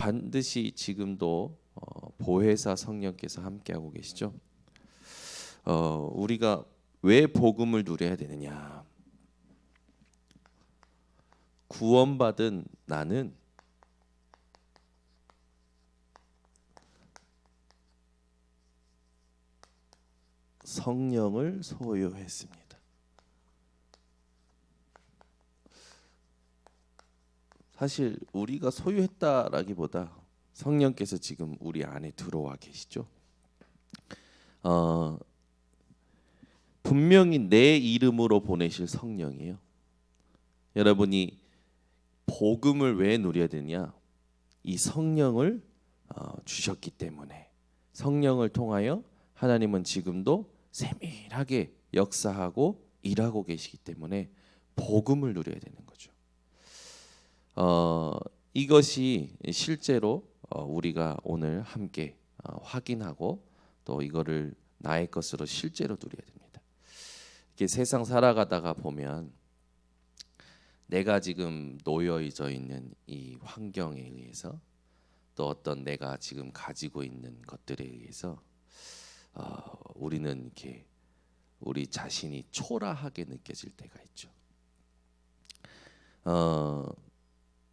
반드시 지금도 보혜사 성령께서 함께하고 계시죠. 우리가 왜 복음을 누려야 되느냐? 구원받은 나는 성령을 소유했습니다. 사실 우리가 소유했다라기보다 성령께서 지금 우리 안에 들어와 계시죠. 분명히 내 이름으로 보내실 성령이에요. 여러분이 복음을 왜 누려야 되냐? 이 성령을 주셨기 때문에. 성령을 통하여 하나님은 지금도 세밀하게 역사하고 일하고 계시기 때문에 복음을 누려야 되는 거죠. 이것이 실제로 우리가 오늘 함께 확인하고 또 이거를 나의 것으로 실제로 누려야 됩니다. 이렇게 세상 살아가다가 보면 내가 지금 놓여져 있는 이 환경에 의해서 또 어떤 내가 지금 가지고 있는 것들에 의해서 우리는 이렇게 우리 자신이 초라하게 느껴질 때가 있죠.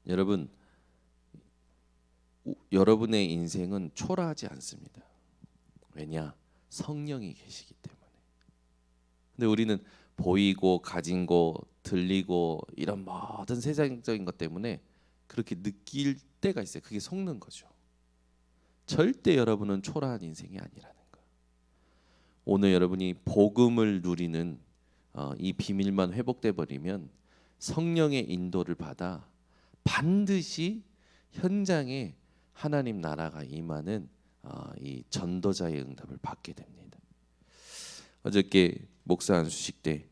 여러분, 여러분의 인생은 초라하지 않습니다. 왜냐? 성령이 계시기 때문에. 근데 우리는 보이고 가진 거, 들리고 이런 모든 세상적인 것 때문에 그렇게 느낄 때가 있어요. 그게 속는 거죠. 절대 여러분은 초라한 인생이 아니라는 거. 오늘 여러분이 복음을 누리는 이 비밀만 회복돼 버리면 성령의 인도를 받아 반드시 현장에 하나님 나라가 임하는 이 전도자의 응답을 받게 됩니다. 어저께 목사 안수식 때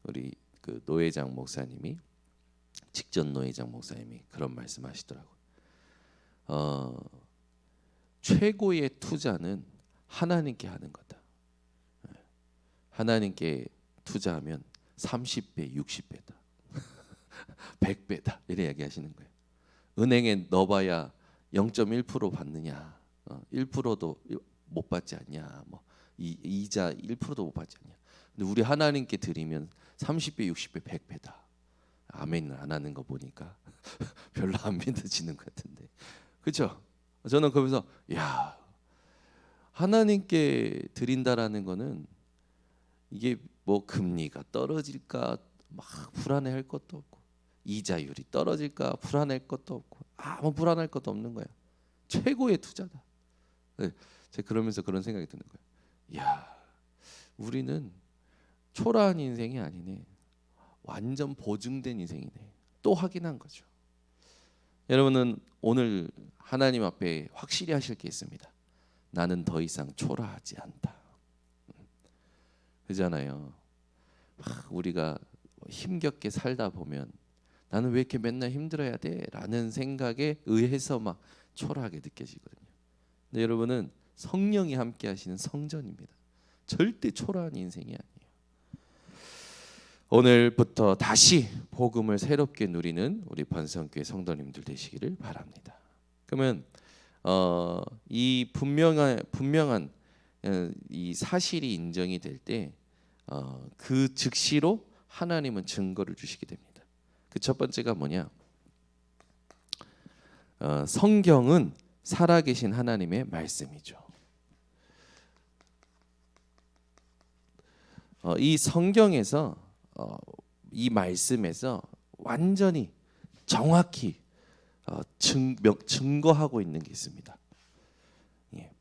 우리 그 노회장 목사님이 직전 노회장 목사님이 그런 말씀하시더라고요. 최고의 투자는 하나님께 하는 거다. 하나님께 투자하면 30배, 60배다. 100배다. 이래 이야기하시는 거예요. 은행에 넣어봐야 0.1% 받느냐, 1%도 못 받지 않냐, 뭐 이자 1%도 못 받지 않냐. 근데 우리 하나님께 드리면 30배, 60배, 100배다. 아멘을 안 하는 거 보니까 별로 안 믿어지는 것 같은데, 그렇죠? 저는 그러면서 야, 하나님께 드린다라는 거는 이게 뭐 금리가 떨어질까 막 불안해할 것도 없고, 이자율이 떨어질까 불안할 것도 없고, 아무 불안할 것도 없는 거야. 최고의 투자다. 네, 제가 그러면서 그런 생각이 드는 거예요. 야, 우리는 초라한 인생이 아니네. 완전 보증된 인생이네. 또 확인한 거죠. 여러분은 오늘 하나님 앞에 확실히 하실 게 있습니다. 나는 더 이상 초라하지 않다. 그잖아요. 우리가 힘겹게 살다 보면 나는 왜 이렇게 맨날 힘들어야 돼? 라는 생각에 의해서 막 초라하게 느껴지거든요. 근데 여러분은 성령이 함께 하시는 성전입니다. 절대 초라한 인생이 아니에요. 오늘부터 다시 복음을 새롭게 누리는 우리 번성교회 성도님들 되시기를 바랍니다. 그러면 이 분명한 이 사실이 인정이 될 때 그 즉시로 하나님은 증거를 주시게 됩니다. 그 첫 번째가 뭐냐? 성경은 살아계신 하나님의 말씀이죠. 이 성경에서 이 말씀에서 완전히 정확히 증거하고 있는 게 있습니다. 예.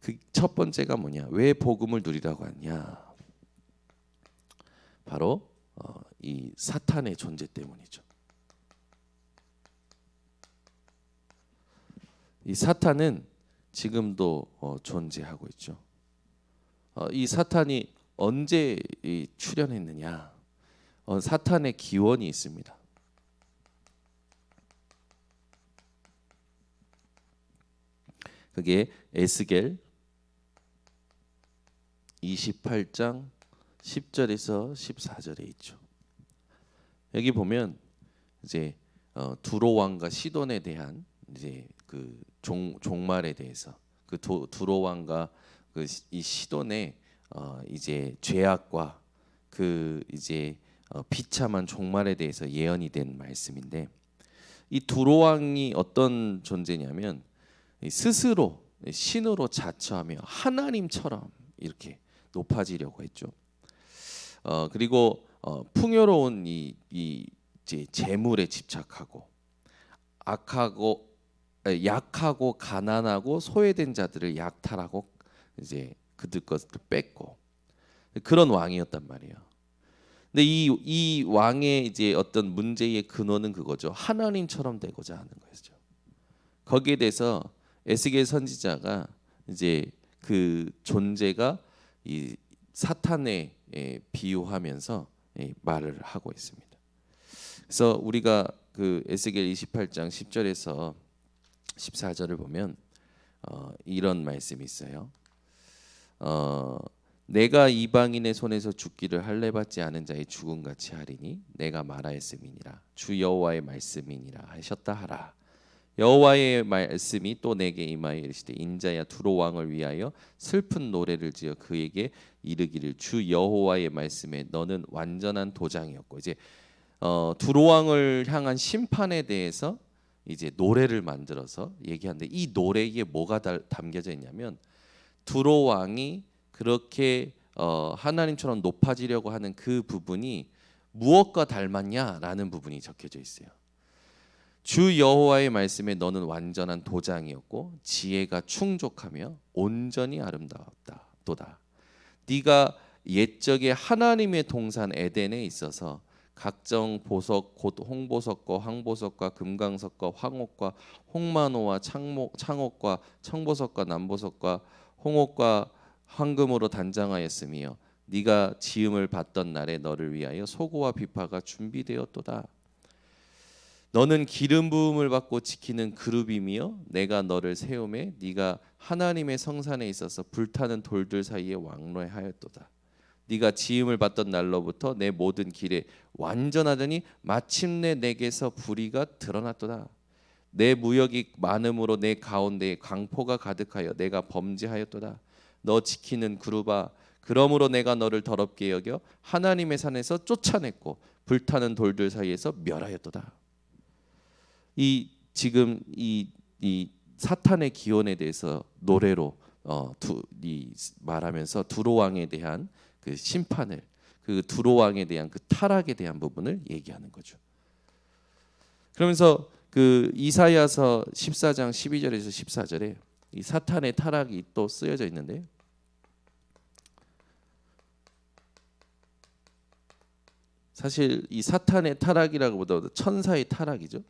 그 첫 번째가 뭐냐? 왜 복음을 누리라고 하냐? 바로 이 사탄의 존재 때문이죠. 이 사탄은 지금도 존재하고 있죠. 이 사탄이 언제 출현했느냐? 사탄의 기원이 있습니다. 그게 에스겔 28장 10절에서 14절에 있죠. 여기 보면 이제 두로 왕과 시돈에 대한 이제 그 종말에 대해서 그 두로 왕과 그 이 시돈의 이제 죄악과 그 이제 비참한 종말에 대해서 예언이 된 말씀인데, 이 두로 왕이 어떤 존재냐면 스스로 신으로 자처하며 하나님처럼 이렇게 높아지려고 했죠. 그리고 풍요로운 이 이제 재물에 집착하고 약하고 가난하고 소외된 자들을 약탈하고 이제 그들 것을 뺏고 그런 왕이었단 말이에요. 근데 이 왕의 이제 어떤 문제의 근원은 그거죠. 하나님처럼 되고자 하는 거죠. 거기에 대해서 에스겔 선지자가 이제 그 존재가 이 사탄에 비유하면서 말을 하고 있습니다. 그래서 우리가 그 에스겔 28장 10절에서 14절을 보면 이런 말씀이 있어요. 내가 이방인의 손에서 죽기를 할례 받지 않은 자의 죽음 같이 하리니 내가 말하였음이니라. 주 여호와의 말씀이니라 하셨다 하라. 여호와의 말씀이 또 내게 임하여 이르시되 인자야 두로 왕을 위하여 슬픈 노래를 지어 그에게 이르기를 주 여호와의 말씀에 너는 완전한 도장이었고, 이제 두로 왕을 향한 심판에 대해서 이제 노래를 만들어서 얘기하는데, 이 노래에 뭐가 담겨져 있냐면 두로 왕이 그렇게 하나님처럼 높아지려고 하는 그 부분이 무엇과 닮았냐라는 부분이 적혀져 있어요. 주 여호와의 말씀에 너는 완전한 도장이었고 지혜가 충족하며 온전히 아름다웠다 도다. 네가 옛적에 하나님의 동산 에덴에 있어서 각종 보석 곧 홍보석과 황보석과 금강석과 황옥과 홍만호와 창옥과 청보석과 남보석과 홍옥과 황금으로 단장하였으며 네가 지음을 받던 날에 너를 위하여 소고와 비파가 준비되었도다. 너는 기름 부음을 받고 지키는 그룹이며 내가 너를 세우매 네가 하나님의 성산에 있어서 불타는 돌들 사이에 왕래하였도다. 네가 지음을 받던 날로부터 내 모든 길에 완전하더니 마침내 내게서 불의가 드러났도다. 내 무역이 많음으로 내 가운데에 강포가 가득하여 내가 범죄하였도다. 너 지키는 그룹아, 그러므로 내가 너를 더럽게 여겨 하나님의 산에서 쫓아냈고 불타는 돌들 사이에서 멸하였도다. 지금 이 사탄의 기원에 대해서 노래로 말하면서 두로 왕에 대한 그 심판을, 그 두로 왕에 대한 그 타락에 대한 부분을 얘기하는 거죠. 그러면서 그 이사야서 14장 12절에서 14절에 이 사탄의 타락이 또 쓰여져 있는데, 사실 이 사탄의 타락이라고보다 천사의 타락이죠.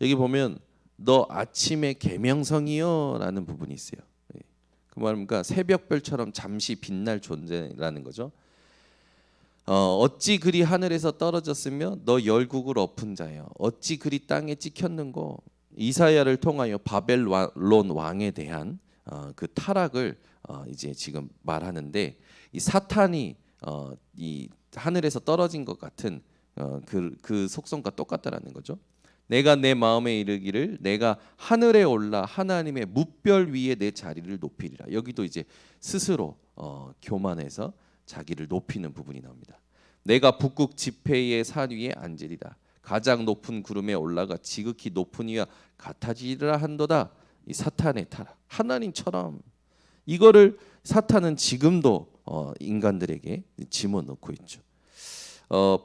여기 보면 너 아침의 계명성이요라는 부분이 있어요. 그 말입니까? 새벽별처럼 잠시 빛날 존재라는 거죠. 어찌 그리 하늘에서 떨어졌으며 너 열국을 엎은 자여 어찌 그리 땅에 찍혔는고. 이사야를 통하여 바벨론 왕에 대한 그 타락을 이제 지금 말하는데, 이 사탄이 이 하늘에서 떨어진 것 같은 그 속성과 똑같다라는 거죠. 내가 내 마음에 이르기를 내가 하늘에 올라 하나님의 뭇별 위에 내 자리를 높이리라. 여기도 이제 스스로 교만해서 자기를 높이는 부분이 나옵니다. 내가 북극 지폐의 산 위에 앉으리라. 가장 높은 구름에 올라가 지극히 높은 이와 같아지리라 한도다. 이 사탄의 타락, 하나님처럼 이거를 사탄은 지금도 인간들에게 집어넣고 있죠.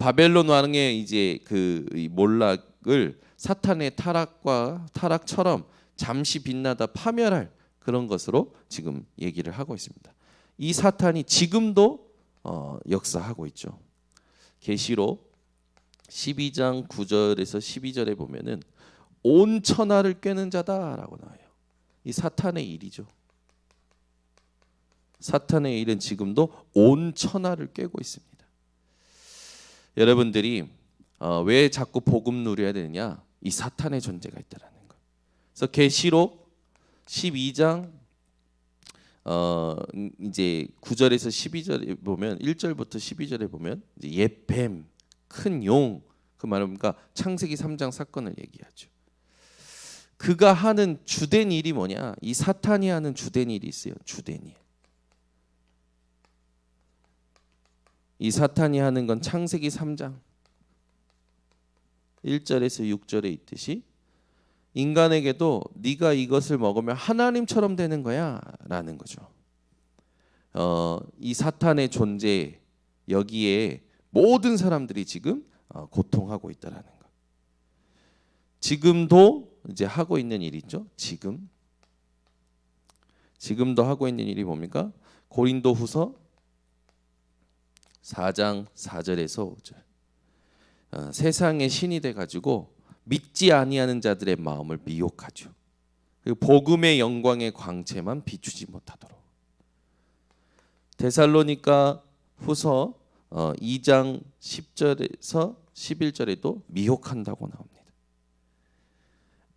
바벨론 왕의 이제 그 몰락을 사탄의 타락처럼 잠시 빛나다 파멸할 그런 것으로 지금 얘기를 하고 있습니다. 이 사탄이 지금도 역사하고 있죠. 계시록 12장 9절에서 12절에 보면은 온 천하를 꿰는 자다라고 나와요. 이 사탄의 일이죠. 사탄의 일은 지금도 온 천하를 꿰고 있습니다. 여러분들이 왜 자꾸 복음 누려야 되느냐? 이 사탄의 존재가 있다라는 거. 그래서 계시록 12장 이제 9절에서 12절에 보면 1절부터 12절에 보면 이제 옛 뱀, 큰 용, 그 말은 그러니까 창세기 3장 사건을 얘기하죠. 그가 하는 주된 일이 뭐냐? 이 사탄이 하는 주된 일이 있어요. 주된 일. 이 사탄이 하는 건 창세기 3장 1절에서 6절에 있듯이 인간에게도 네가 이것을 먹으면 하나님처럼 되는 거야 라는 거죠. 이 사탄의 존재 여기에 모든 사람들이 지금 고통하고 있다라는 거. 지금도 이제 하고 있는 일이죠. 지금도 하고 있는 일이 뭡니까? 고린도후서 4장 4절에서 5절. 세상의 신이 돼 가지고 믿지 아니하는 자들의 마음을 미혹하죠. 그리고 복음의 영광의 광채만 비추지 못하도록. 데살로니가 후서 2장 10절에서 11절에도 미혹한다고 나옵니다.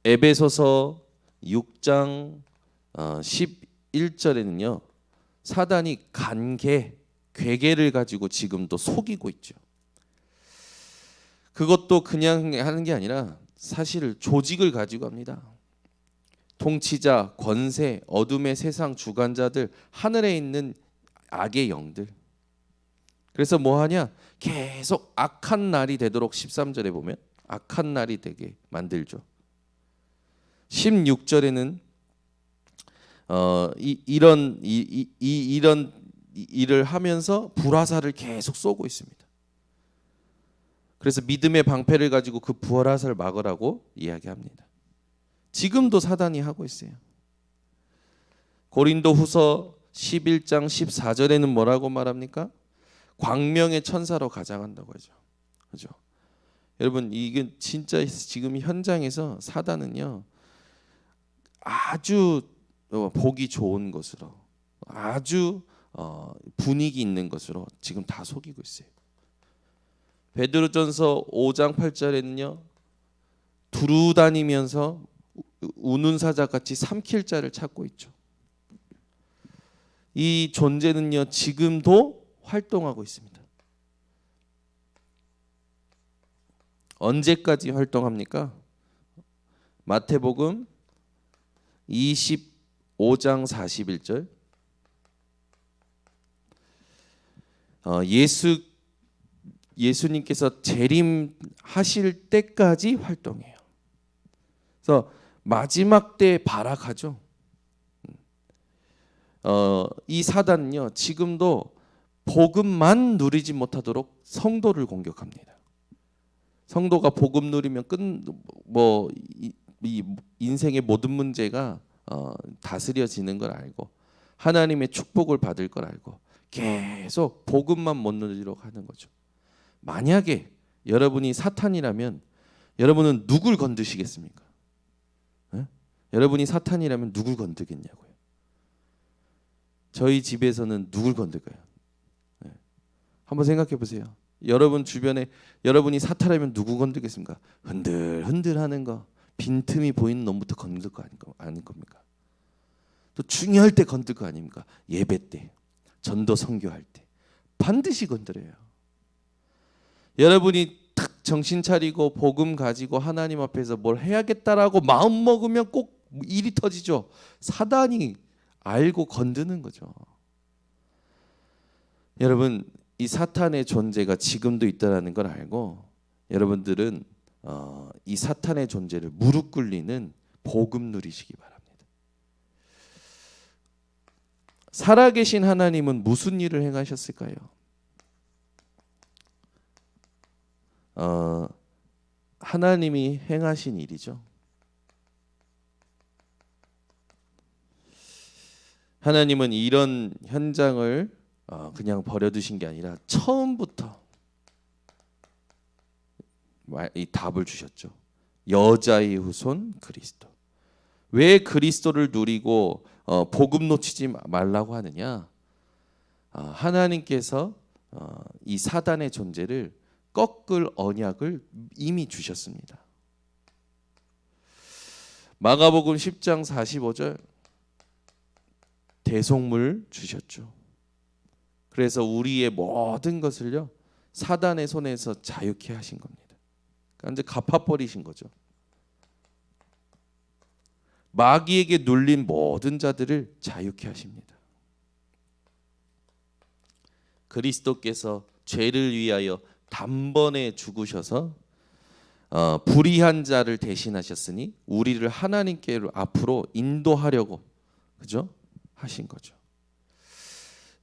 에베소서 6장 11절에는요. 사단이 괴계를 가지고 지금도 속이고 있죠. 그것도 그냥 하는 게 아니라 사실 조직을 가지고 합니다. 통치자, 권세, 어둠의 세상 주관자들, 하늘에 있는 악의 영들. 그래서 뭐 하냐? 계속 악한 날이 되도록 13절에 보면 악한 날이 되게 만들죠. 16절에는 이런 일을 하면서 불화살을 계속 쏘고 있습니다. 그래서 믿음의 방패를 가지고 그 불화살을 막으라고 이야기합니다. 지금도 사단이 하고 있어요. 고린도후서 11장 14절에는 뭐라고 말합니까? 광명의 천사로 가장한다고 하죠. 그죠? 여러분 이게 진짜 지금 현장에서 사단은요. 아주 보기 좋은 것으로 아주 분위기 있는 것으로 지금 다 속이고 있어요. 베드로전서 5장 8절에는요. 두루 다니면서 우는 사자같이 삼킬 자를 찾고 있죠. 이 존재는요. 지금도 활동하고 있습니다. 언제까지 활동합니까? 마태복음 25장 41절 예수님께서 재림하실 때까지 활동해요. 그래서 마지막 때 발악하죠. 이 사단은요 지금도 복음만 누리지 못하도록 성도를 공격합니다. 성도가 복음 누리면 이 인생의 모든 문제가 다스려지는 걸 알고 하나님의 축복을 받을 걸 알고 계속 복음만 못 누리도록 하는 거죠. 만약에 여러분이 사탄이라면 여러분은 누굴 건드시겠습니까? 네? 여러분이 사탄이라면 누굴 건드겠냐고요. 저희 집에서는 누굴 건들까요? 네. 한번 생각해 보세요. 여러분 주변에 여러분이 사탄이라면 누구 건들겠습니까? 흔들흔들하는 거 빈틈이 보이는 놈부터 건들 거 아닐 겁니까? 또 중요할 때 건들 거 아닙니까? 예배 때, 전도 선교할 때 반드시 건드려요. 여러분이 탁 정신 차리고 복음 가지고 하나님 앞에서 뭘 해야겠다라고 마음 먹으면 꼭 일이 터지죠. 사단이 알고 건드는 거죠. 여러분 이 사탄의 존재가 지금도 있다라는 걸 알고 여러분들은 이 사탄의 존재를 무릎 꿇리는 복음 누리시기 바랍니다. 살아계신 하나님은 무슨 일을 행하셨을까요? 하나님이 행하신 일이죠. 하나님은 이런 현장을 그냥 버려두신 게 아니라 처음부터 이 답을 주셨죠. 여자의 후손 그리스도. 왜 그리스도를 누리고 복음 놓치지 말라고 하느냐? 하나님께서 이 사단의 존재를 꺾을 언약을 이미 주셨습니다. 마가복음 10장 45절 대속물 주셨죠. 그래서 우리의 모든 것을요 사단의 손에서 자유케 하신 겁니다. 완전 갚아버리신 거죠. 마귀에게 눌린 모든 자들을 자유케 하십니다. 그리스도께서 죄를 위하여 단번에 죽으셔서 불의한 자를 대신하셨으니 우리를 하나님께로 앞으로 인도하려고 그죠? 하신 거죠.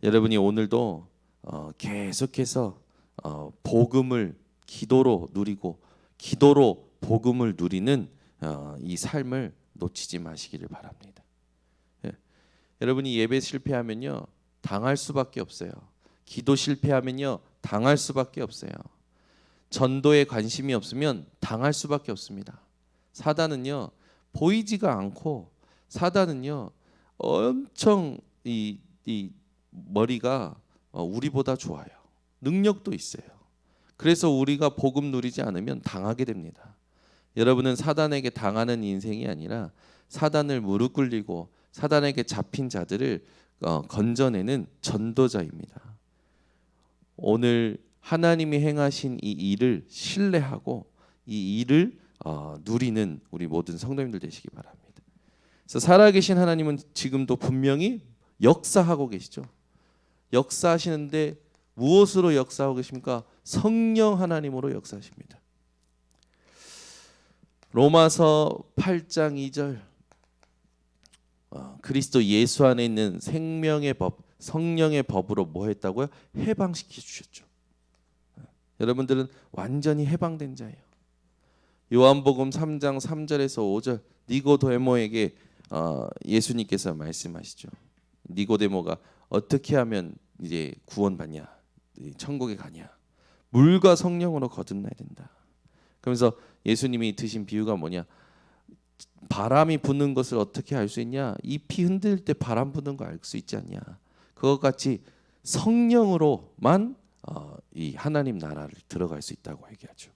여러분이 오늘도 계속해서 복음을 기도로 누리고 기도로 복음을 누리는 이 삶을 놓치지 마시기를 바랍니다. 예. 여러분이 예배 실패하면요 당할 수밖에 없어요. 기도 실패하면요 당할 수밖에 없어요. 전도에 관심이 없으면 당할 수밖에 없습니다. 사단은요 보이지가 않고 사단은요 엄청 이 머리가 우리보다 좋아요. 능력도 있어요. 그래서 우리가 복음 누리지 않으면 당하게 됩니다. 여러분은 사단에게 당하는 인생이 아니라 사단을 무릎 꿇리고 사단에게 잡힌 자들을 건져내는 전도자입니다. 오늘 하나님이 행하신 이 일을 신뢰하고 이 일을 누리는 우리 모든 성도님들 되시기 바랍니다. 그래서 살아계신 하나님은 지금도 분명히 역사하고 계시죠. 역사하시는데 무엇으로 역사하고 계십니까? 성령 하나님으로 역사하십니다. 로마서 8장 2절 그리스도 예수 안에 있는 생명의 법, 성령의 법으로 뭐 했다고요? 해방시켜 주셨죠. 여러분들은 완전히 해방된 자예요. 요한복음 3장 3절에서 5절 니고데모에게 예수님께서 말씀하시죠. 니고데모가 어떻게 하면 이제 구원받냐, 천국에 가냐? 물과 성령으로 거듭나야 된다. 그러면서 예수님이 드신 비유가 뭐냐? 바람이 부는 것을 어떻게 알 수 있냐? 잎이 흔들 때 바람 부는 거 알 수 있지 않냐? 그것 같이 성령으로만 이 하나님 나라를 들어갈 수 있다고 얘기하죠.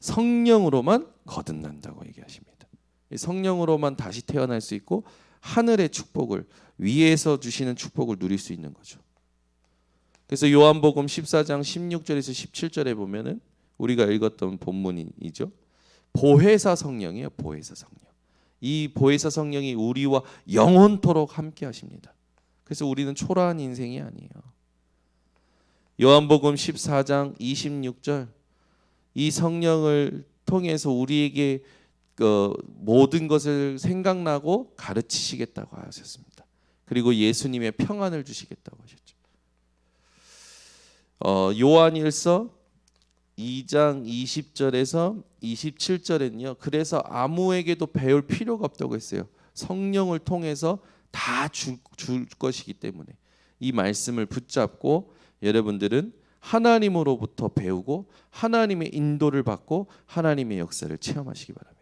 성령으로만 거듭난다고 얘기하십니다. 성령으로만 다시 태어날 수 있고 하늘의 축복을 위에서 주시는 축복을 누릴 수 있는 거죠. 그래서 요한복음 14장 16절에서 17절에 보면은 우리가 읽었던 본문이죠. 보혜사 성령이에요. 보혜사 성령. 이 보혜사 성령이 우리와 영원토록 함께 하십니다. 그래서 우리는 초라한 인생이 아니에요. 요한복음 14장 26절 이 성령을 통해서 우리에게 모든 것을 생각나고 가르치시겠다고 하셨습니다. 그리고 예수님의 평안을 주시겠다고 하셨죠. 요한일서 2장 20절에서 27절에는요. 그래서 아무에게도 배울 필요가 없다고 했어요. 성령을 통해서 다 줄 것이기 때문에 이 말씀을 붙잡고 여러분들은 하나님으로부터 배우고 하나님의 인도를 받고 하나님의 역사를 체험하시기 바랍니다.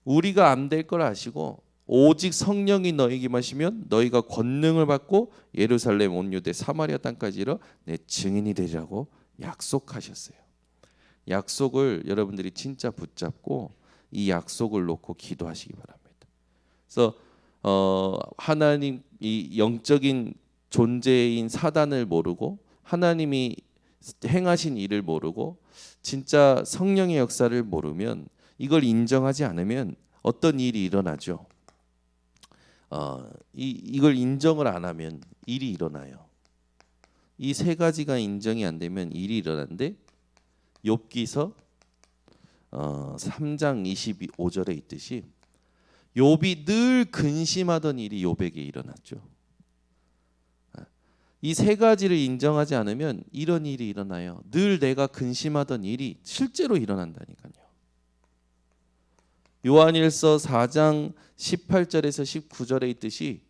우리가 안 될 걸 아시고 오직 성령이 너희에게 임하시면 너희가 권능을 받고 예루살렘 온 유대 사마리아 땅까지 이르러 내 증인이 되리라고 약속하셨어요. 약속을 여러분들이 진짜 붙잡고 이 약속을 놓고 기도하시기 바랍니다. 그래서 하나님 이 영적인 존재인 사단을 모르고 하나님이 행하신 일을 모르고 진짜 성령의 역사를 모르면 이걸 인정하지 않으면 어떤 일이 일어나죠. 이걸 인정을 안 하면 일이 일어나요. 이 세 가지가 인정이 안 되면 일이 일어나는데 욥기서 3장 25절에 있듯이 욥이 늘 근심하던 일이 욥에게 일어났죠. 이 세 가지를 인정하지 않으면 이런 일이 일어나요. 늘 내가 근심하던 일이 실제로 일어난다니까요. 요한일서 4장 18절에서 19절에 있듯이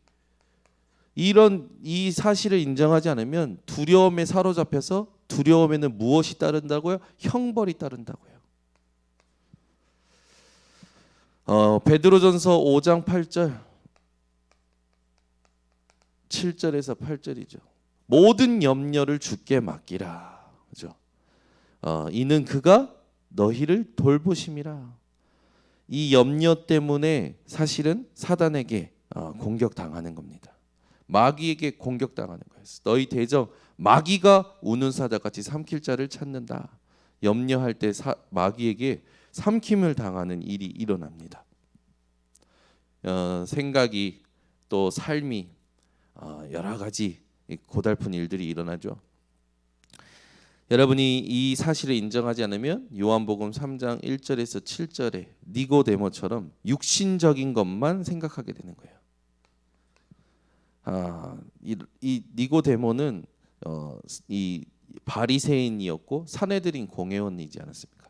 이 사실을 인정하지 않으면 두려움에 사로잡혀서 두려움에는 무엇이 따른다고요? 형벌이 따른다고요. 베드로전서 5장 8절 7절에서 8절이죠. 모든 염려를 주께 맡기라. 그죠? 이는 그가 너희를 돌보심이라. 이 염려 때문에 사실은 사단에게 공격당하는 겁니다. 마귀에게 공격당하는 거예요. 너희 대적 마귀가 우는 사자같이 삼킬 자를 찾는다. 염려할 때 마귀에게 삼킴을 당하는 일이 일어납니다. 생각이 또 삶이 여러 가지 고달픈 일들이 일어나죠. 여러분이 이 사실을 인정하지 않으면 요한복음 3장 1절에서 7절에 니고데모처럼 육신적인 것만 생각하게 되는 거예요. 이 니고데모는 이 바리새인이었고 산헤드린 공회원이지 않았습니까?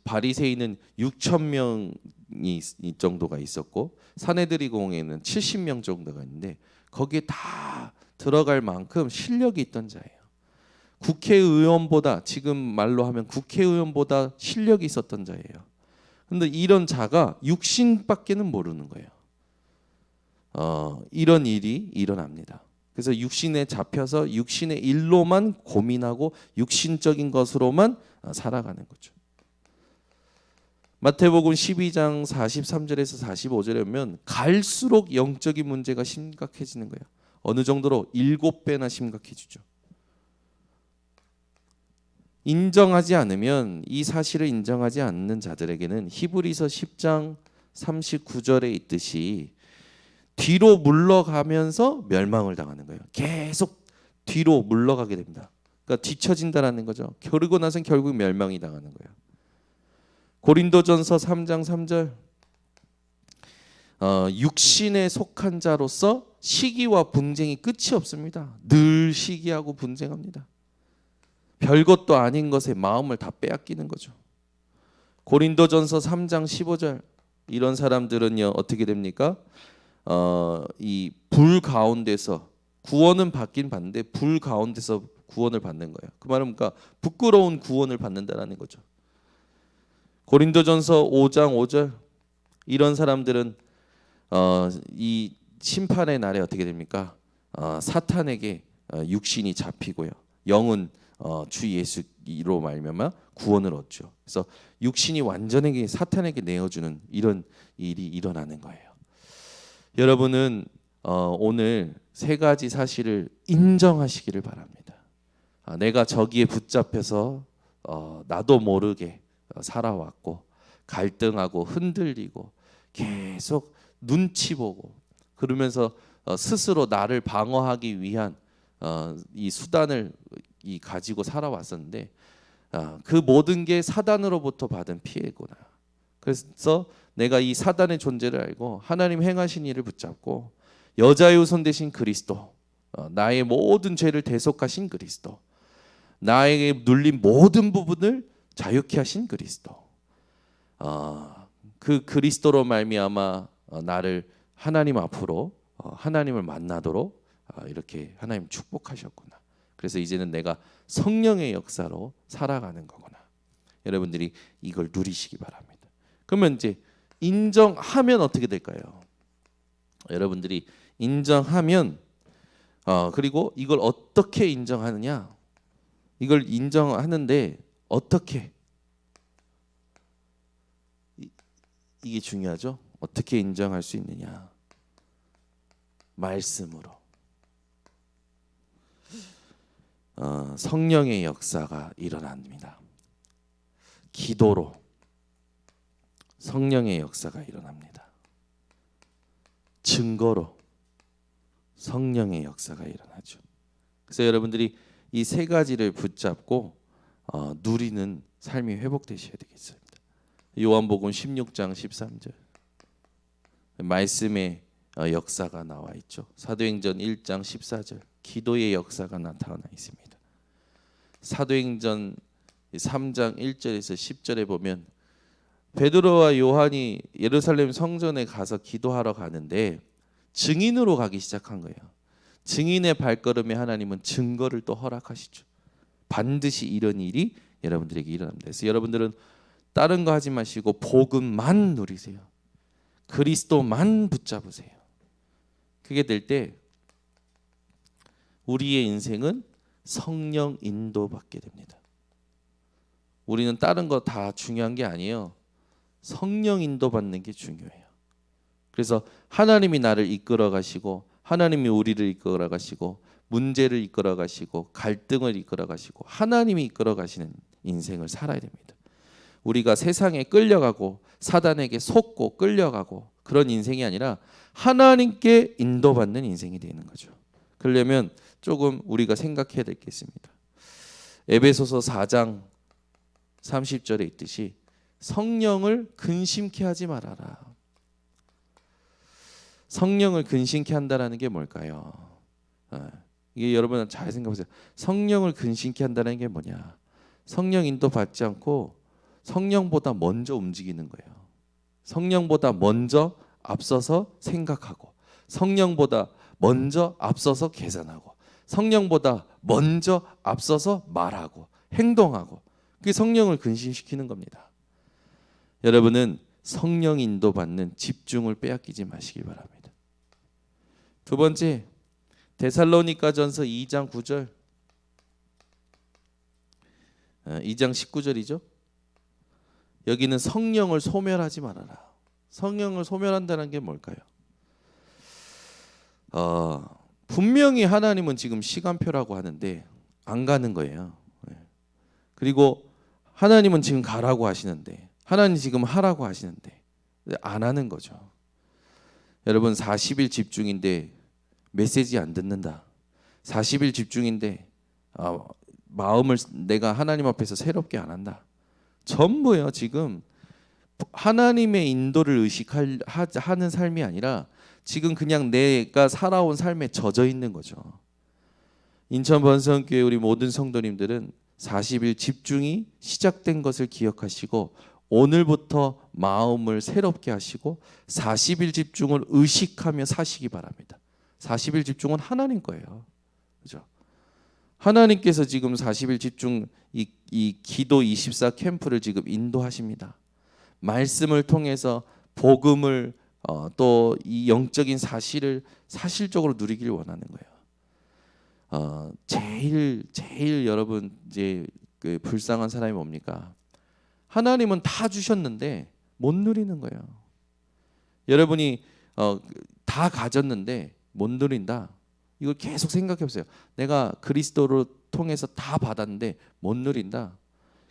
바리새인은 6천 명이 정도가 있었고 산헤드린 공회는 70명 정도가 있는데 거기에 다 들어갈 만큼 실력이 있던 자예요. 국회의원보다, 지금 말로 하면 국회의원보다 실력이 있었던 자예요. 근데 이런 자가 육신밖에는 모르는 거예요. 이런 일이 일어납니다. 그래서 육신에 잡혀서 육신의 일로만 고민하고 육신적인 것으로만 살아가는 거죠. 마태복음 12장 43절에서 45절에 보면 갈수록 영적인 문제가 심각해지는 거예요. 어느 정도로 7배나 심각해지죠. 인정하지 않으면, 이 사실을 인정하지 않는 자들에게는 히브리서 10장 39절에 있듯이 뒤로 물러가면서 멸망을 당하는 거예요. 계속 뒤로 물러가게 됩니다. 그러니까 뒤처진다라는 거죠. 그러고 나선 결국 멸망이 당하는 거예요. 고린도전서 3장 3절 육신에 속한 자로서 시기와 분쟁이 끝이 없습니다. 늘 시기하고 분쟁합니다. 별것도 아닌 것에 마음을 다 빼앗기는 거죠. 고린도전서 3장 15절 이런 사람들은요 어떻게 됩니까? 이 불 가운데서 구원은 받긴 받는데 불 가운데서 구원을 받는 거예요. 그 말은 그러니까 부끄러운 구원을 받는다라는 거죠. 고린도전서 5장 5절 이런 사람들은 이 심판의 날에 어떻게 됩니까? 사탄에게 육신이 잡히고요. 영은 주 예수로 말미암아 구원을 얻죠. 그래서 육신이 완전하게 사탄에게 내어주는 이런 일이 일어나는 거예요. 여러분은 오늘 세 가지 사실을 인정하시기를 바랍니다. 내가 저기에 붙잡혀서 나도 모르게 살아왔고 갈등하고 흔들리고 계속 눈치 보고 그러면서 스스로 나를 방어하기 위한 이 수단을 가지고 살아왔었는데 그 모든 게 사단으로부터 받은 피해구나. 그래서 내가 이 사단의 존재를 알고 하나님 행하신 일을 붙잡고 여자의 후손 되신 그리스도, 나의 모든 죄를 대속하신 그리스도, 나에게 눌린 모든 부분을 자유케 하신 그리스도, 그 그리스도로 말미암아 나를 하나님 앞으로 하나님을 만나도록 이렇게 하나님 축복하셨구나. 그래서 이제는 내가 성령의 역사로 살아가는 거구나. 여러분들이 이걸 누리시기 바랍니다. 그러면 이제 인정하면 어떻게 될까요? 여러분들이 인정하면 그리고 이걸 어떻게 인정하느냐? 이걸 인정하는데 어떻게? 이게 중요하죠. 어떻게 인정할 수 있느냐? 말씀으로. 성령의 역사가 일어납니다. 기도로 성령의 역사가 일어납니다. 증거로 성령의 역사가 일어나죠. 그래서 여러분들이 이 세 가지를 붙잡고 누리는 삶이 회복되셔야 되겠습니다. 요한복음 16장 13절 말씀의 역사가 나와 있죠. 사도행전 1장 14절 기도의 역사가 나타나 있습니다. 사도행전 3장 1절에서 10절에 보면 베드로와 요한이 예루살렘 성전에 가서 기도하러 가는데 증인으로 가기 시작한 거예요. 증인의 발걸음에 하나님은 증거를 또 허락하시죠. 반드시 이런 일이 여러분들에게 일어납니다. 그래서 여러분들은 다른 거 하지 마시고 복음만 누리세요. 그리스도만 붙잡으세요. 그게 될 때 우리의 인생은 성령 인도받게 됩니다. 우리는 다른 거 다 중요한 게 아니에요. 성령 인도받는 게 중요해요. 그래서 하나님이 나를 이끌어 가시고 하나님이 우리를 이끌어 가시고 문제를 이끌어 가시고 갈등을 이끌어 가시고 하나님이 이끌어 가시는 인생을 살아야 됩니다. 우리가 세상에 끌려가고 사단에게 속고 끌려가고 그런 인생이 아니라 하나님께 인도받는 인생이 되는 거죠. 그러려면 조금 우리가 생각해야 될 게 있습니다. 에베소서 4장 30절에 있듯이 성령을 근심케 하지 말아라. 성령을 근심케 한다는 게 뭘까요? 이게 여러분 잘 생각해보세요. 성령을 근심케 한다는 게 뭐냐? 성령 인도 받지 않고 성령보다 먼저 움직이는 거예요. 성령보다 먼저 앞서서 생각하고, 성령보다 먼저 앞서서 계산하고, 성령보다 먼저 앞서서 말하고 행동하고, 그게 성령을 근심시키는 겁니다. 여러분은 성령 인도받는 집중을 빼앗기지 마시기 바랍니다. 두 번째, 데살로니가전서 2장 9절, 2장 19절이죠. 여기는 성령을 소멸하지 말아라. 성령을 소멸한다는 게 뭘까요? 분명히 하나님은 지금 시간표라고 하는데 안 가는 거예요. 그리고 하나님은 지금 가라고 하시는데, 하나님 지금 하라고 하시는데 안 하는 거죠. 여러분 40일 집중인데 메시지 안 듣는다. 40일 집중인데 마음을 내가 하나님 앞에서 새롭게 안 한다. 전부요. 지금 하나님의 인도를 의식하는 삶이 아니라 지금 그냥 내가 살아온 삶에 젖어 있는 거죠. 인천 번성교회 우리 모든 성도님들은 40일 집중이 시작된 것을 기억하시고 오늘부터 마음을 새롭게 하시고 40일 집중을 의식하며 사시기 바랍니다. 40일 집중은 하나님 거예요. 그죠? 하나님께서 지금 40일 집중 이 기도 24 캠프를 지금 인도하십니다. 말씀을 통해서 복음을 또 이 영적인 사실을 사실적으로 누리길 원하는 거예요. 제일 여러분 이제 그 불쌍한 사람이 뭡니까? 하나님은 다 주셨는데 못 누리는 거예요. 여러분이 다 가졌는데 못 누린다. 이걸 계속 생각해 보세요. 내가 그리스도를 통해서 다 받았는데 못 누린다.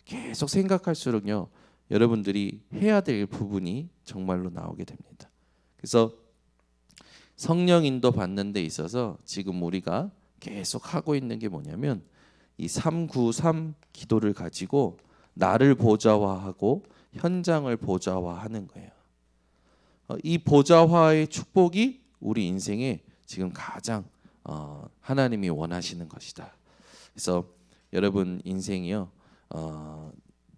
계속 생각할수록요, 여러분들이 해야 될 부분이 정말로 나오게 됩니다. 그래서 성령 인도 받는 데 있어서 지금 우리가 계속 하고 있는 게 뭐냐면 이 393 기도를 가지고 나를 보좌화하고 현장을 보좌화하는 거예요. 이 보좌화의 축복이 우리 인생에 지금 가장 하나님이 원하시는 것이다. 그래서 여러분 인생이요,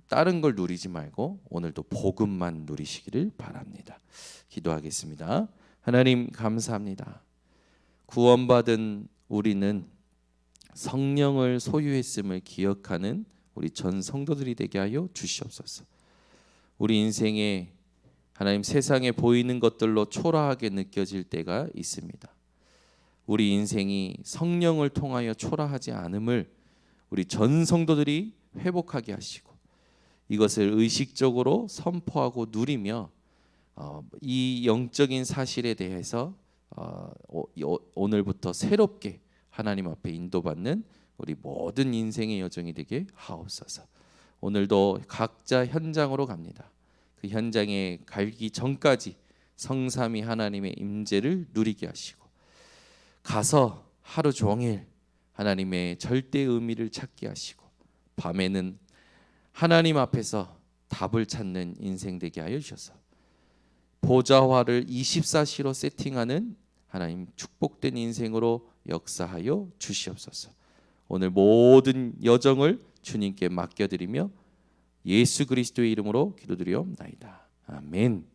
다른 걸 누리지 말고 오늘도 복음만 누리시기를 바랍니다. 기도하겠습니다. 하나님 감사합니다. 구원받은 우리는 성령을 소유했음을 기억하는 우리 전 성도들이 되게 하여 주시옵소서. 우리 인생에 하나님 세상에 보이는 것들로 초라하게 느껴질 때가 있습니다. 우리 인생이 성령을 통하여 초라하지 않음을 우리 전 성도들이 회복하게 하시고 이것을 의식적으로 선포하고 누리며 이 영적인 사실에 대해서 오늘부터 새롭게 하나님 앞에 인도받는 우리 모든 인생의 여정이 되게 하옵소서. 오늘도 각자 현장으로 갑니다. 그 현장에 가기 전까지 성삼위 하나님의 임재를 누리게 하시고 가서 하루 종일 하나님의 절대 의미를 찾게 하시고 밤에는 하나님 앞에서 답을 찾는 인생 되게 하여 주셔서 보좌화를 24시로 세팅하는 하나님 축복된 인생으로 역사하여 주시옵소서. 오늘 모든 여정을 주님께 맡겨드리며 예수 그리스도의 이름으로 기도드리옵나이다. 아멘.